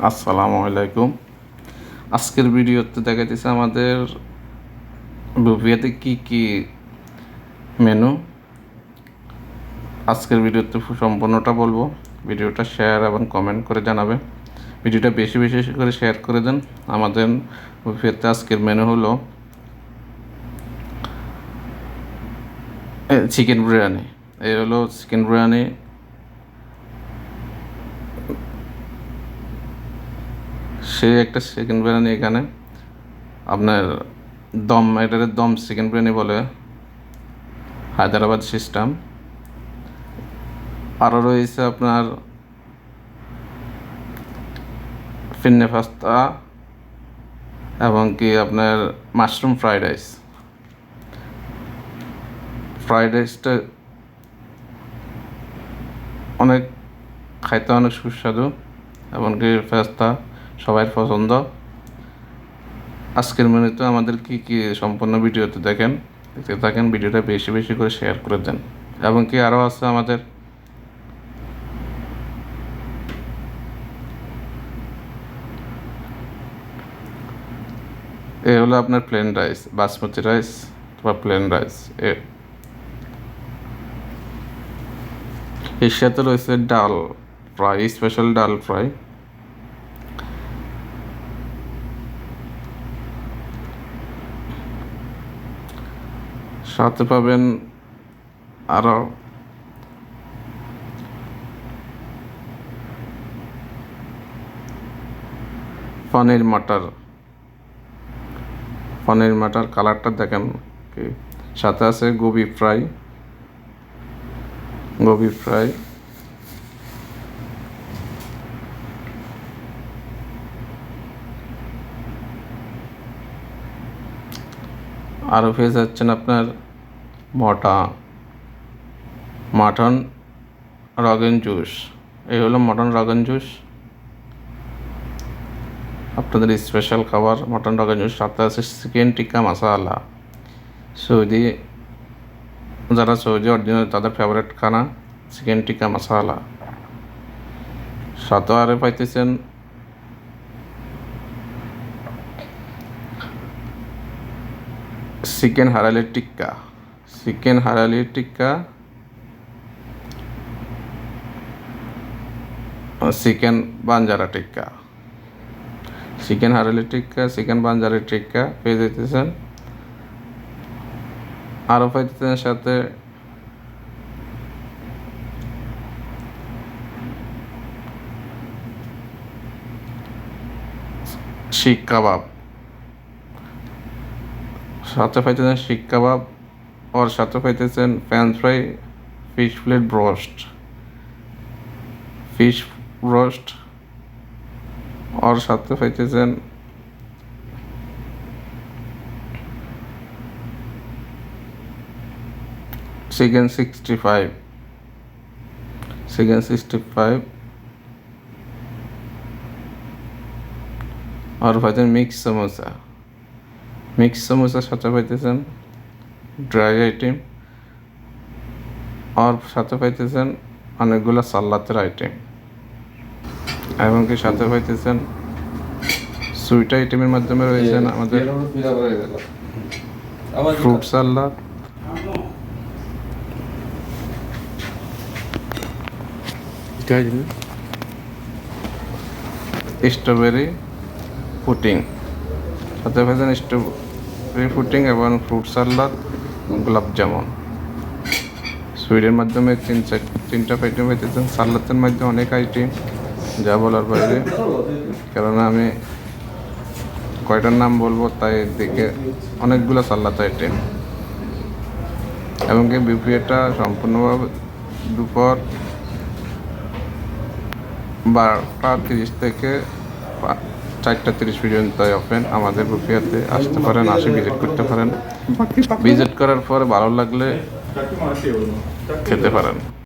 আসসালামু আলাইকুম। আজকের ভিডিওতে দেখাইতেছে আমাদের বুফেতে কি মেনু। আজকের ভিডিওতে সম্পূর্ণটা বলবো। ভিডিওটা শেয়ার এবং কমেন্ট করে জানাবে। ভিডিওটা বেশি বেশি করে শেয়ার করে দেন। আমাদের বুফেতে আজকের মেনু হলো চিকেন বিরিয়ানি। এই হলো চিকেন বিরিয়ানি, সেই একটা চিকেন বিরিয়ানি। এখানে আপনার এটার দম চিকেন বিরিয়ানি বলে, হায়দ্রাবাদ সিস্টেম। আরও রয়েছে আপনার ফিন্নে পাস্তা এবং কি আপনার মাশরুম ফ্রাইড রাইসটা অনেক খাইতে অনেক সুস্বাদু এবং কি পাস্তা সবাই পছন্দ। আজকের মেনুতে আমাদের কি সম্পূর্ণ ভিডিওতে দেখতে থাকেন। ভিডিওটা বেশি বেশি করে শেয়ার করে দেন এবং কি আরও আছে আমাদের এ হলো আপনার প্লেন রাইস, বাসমতি রাইস বা প্লেন রাইস। এর সাথে রয়েছে ডাল ফ্রাই, স্পেশাল ডাল ফ্রাই। সাথে পাবেন আরও পনির মাটার কালারটা দেখেন কি। সাথে আছে গোবি ফ্রাই। আরও পেয়ে যাচ্ছেন আপনার মাটন রগেন জুস। এই হলো মটন রগেন জুস, আপনাদের স্পেশাল খাবার মটন রগেন জুস। সাথে আছে চিকেন টিক্কা মশালা, যারা সৌদি অরিজিনাল তাদের ফেভারিট খানা চিকেন টিক্কা মশালা। সাথে আরও পাইতেছেন চিকেন হারালি টিক্কা, চিকেন বাঞ্জারা টিক্কা, চিকেন হারালি টিক্কা, চিকেন বাঞ্জারি টিক্কা পেয়ে যেতেছেন। আরও পাইতেছেন সাথে শিক কাবাব, সাথে পাইতেছেন শিক কাবাব। ওর সাথে পাইতেছেন ফ্রেঞ্চ ফ্রাই, ফিশ রোস্ট। ওর সাথে পাইতেছেন চিকেন 65, আর পাইতেছেন মিক্স সমোসার সাথে পাইতেছেন ড্রাই আইটেম। আর সাথে পাইতেছেন অনেকগুলো সালাতের আইটেম এবং কি সাথে পাইতেছেন সুইট আইটেমের মাধ্যমে রয়েছেন আমাদের ফ্রুট সালাদ, স্ট্রবেরি পুডিং। সাথে পাইতেছেন স্ট্রবেরি পুডিং এবং ফ্রুট সালাদ, গোলাপ জামুন। সুইটের মাধ্যমে তিনটা আইটেম পাইতেছেন। সালাদের মধ্যে অনেক আইটেম, যা বলার বাইরে, কারণ আমি কয়টার নাম বলবো তাই দেখে অনেকগুলো সালাদ আইটেম। এবং কি বুফেটা সম্পূর্ণভাবে দুপুর 12:30 থেকে 4:30 পর্যন্ত ওপেন। আমাদের বুফেতে আসতে পারেন, ভিজিট করতে পারেন। ভিজিট করার পরে ভালো লাগলে খেতে পারেন।